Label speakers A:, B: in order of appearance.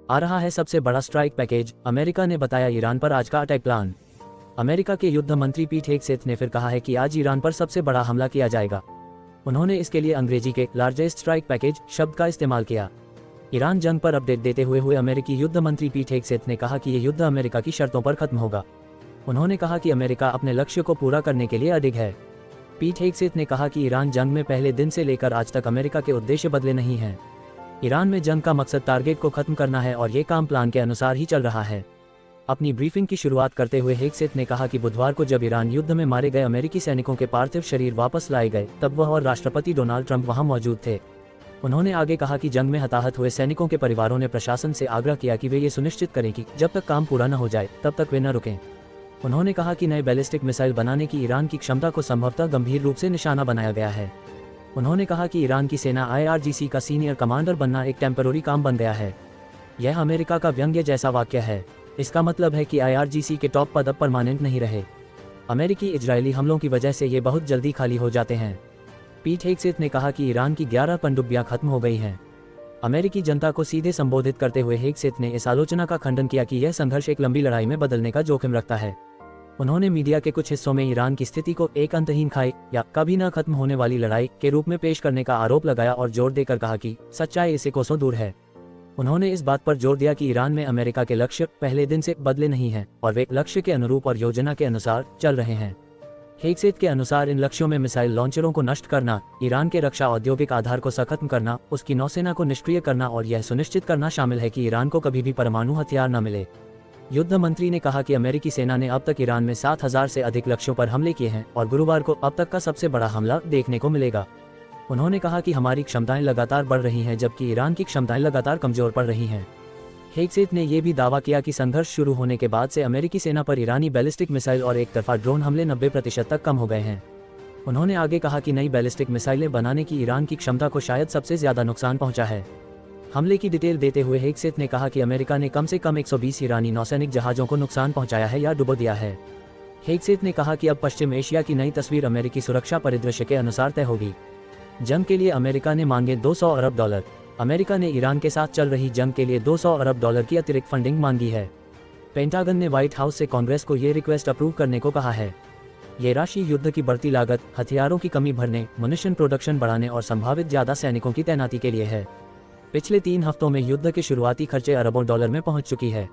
A: आ रहा है सबसे बड़ा स्ट्राइक पैकेज, अमेरिका ने बताया ईरान पर आज का अटैक प्लान। अमेरिका के युद्ध मंत्री पीट हेगसेथ ने फिर कहा है कि आज ईरान पर सबसे बड़ा हमला किया जाएगा। उन्होंने इसके लिए अंग्रेजी के लार्जेस्ट स्ट्राइक पैकेज शब्द का इस्तेमाल किया। ईरान जंग पर अपडेट देते हुए अमेरिकी युद्ध मंत्री पीट हेगसेथ ने कहा कि ये युद्ध अमेरिका की शर्तों पर खत्म होगा। उन्होंने कहा कि अमेरिका अपने लक्ष्य को पूरा करने के लिए अडिग है। पीट हेगसेथ ने कहा कि ईरान जंग में पहले दिन से लेकर आज तक अमेरिका के उद्देश्य बदले नहीं हैं। ईरान में जंग का मकसद टारगेट को खत्म करना है और ये काम प्लान के अनुसार ही चल रहा है। अपनी ब्रीफिंग की शुरुआत करते हुए हेगसेथ ने कहा कि बुधवार को जब ईरान युद्ध में मारे गए अमेरिकी सैनिकों के पार्थिव शरीर वापस लाए गए तब वह और राष्ट्रपति डोनाल्ड ट्रंप वहां मौजूद थे। उन्होंने आगे कहा कि जंग में हताहत हुए सैनिकों के परिवारों ने प्रशासन से आग्रह किया कि वे ये सुनिश्चित करें कि जब तक काम पूरा न हो जाए तब तक वे न रुकें। उन्होंने कहा कि नए बैलिस्टिक मिसाइल बनाने की ईरान की क्षमता को संभवतः गंभीर रूप से निशाना बनाया गया है। उन्होंने कहा कि ईरान की सेना IRGC का सीनियर कमांडर बनना एक टेम्पररी काम बन गया है। यह अमेरिका का व्यंग्य जैसा वाक्य है। इसका मतलब है कि IRGC के टॉप पद अब परमानेंट नहीं रहे। अमेरिकी इजरायली हमलों की वजह से ये बहुत जल्दी खाली हो जाते हैं। पीट हेगसेथ ने कहा कि ईरान की 11 पनडुब्बियां खत्म हो गई हैं। अमेरिकी जनता को सीधे संबोधित करते हुए हेगसेथ ने इस आलोचना का खंडन किया कि यह संघर्ष एक लंबी लड़ाई में बदलने का जोखिम रखता है। उन्होंने मीडिया के कुछ हिस्सों में ईरान की स्थिति को एक अंतहीन खाई या कभी न खत्म होने वाली लड़ाई के रूप में पेश करने का आरोप लगाया और जोर देकर कहा कि सच्चाई इससे कोसों दूर है। उन्होंने इस बात पर जोर दिया कि ईरान में अमेरिका के लक्ष्य पहले दिन से बदले नहीं हैं और वे लक्ष्य के अनुरूप और योजना के अनुसार चल रहे हैं। हेगसेथ के अनुसार इन लक्ष्यों में मिसाइल लॉन्चरों को नष्ट करना, ईरान के रक्षा औद्योगिक आधार को खत्म करना, उसकी नौसेना को निष्क्रिय करना और यह सुनिश्चित करना शामिल है कि ईरान को कभी भी परमाणु हथियार न मिले। युद्ध मंत्री ने कहा कि अमेरिकी सेना ने अब तक ईरान में 7,000 से अधिक लक्ष्यों पर हमले किए हैं और गुरुवार को अब तक का सबसे बड़ा हमला देखने को मिलेगा। उन्होंने कहा कि हमारी क्षमताएं लगातार बढ़ रही हैं जबकि ईरान की क्षमताएं लगातार कमजोर पड़ रही हैं। हेगसेथ ने यह भी दावा किया कि संघर्ष शुरू होने के बाद से अमेरिकी सेना पर ईरानी बैलिस्टिक मिसाइल और एक तरफा ड्रोन हमले 90% तक कम हो गए हैं। उन्होंने आगे कहा कि नई बैलिस्टिक मिसाइलें बनाने की ईरान की क्षमता को शायद सबसे ज्यादा नुकसान पहुंचा है। हमले की डिटेल देते हुए हेगसेथ ने कहा कि अमेरिका ने कम से कम 120 ईरानी नौसैनिक जहाजों को नुकसान पहुंचाया है या डुबो दिया है। हेगसेथ ने कहा कि अब पश्चिम एशिया की नई तस्वीर अमेरिकी सुरक्षा परिदृश्य के अनुसार तय होगी। जंग के लिए अमेरिका ने मांगे $200 अरब। अमेरिका ने ईरान के साथ चल रही जंग के लिए $200 अरब की अतिरिक्त फंडिंग मांगी है। पेंटागन ने व्हाइट हाउस से कांग्रेस को ये रिक्वेस्ट अप्रूव करने को कहा है। ये राशि युद्ध की बढ़ती लागत, हथियारों की कमी भरने, मुनिशन प्रोडक्शन बढ़ाने और संभावित ज्यादा सैनिकों की तैनाती के लिए है। पिछले 3 हफ्तों में युद्ध के शुरुआती खर्चे अरबों डॉलर में पहुंच चुकी है।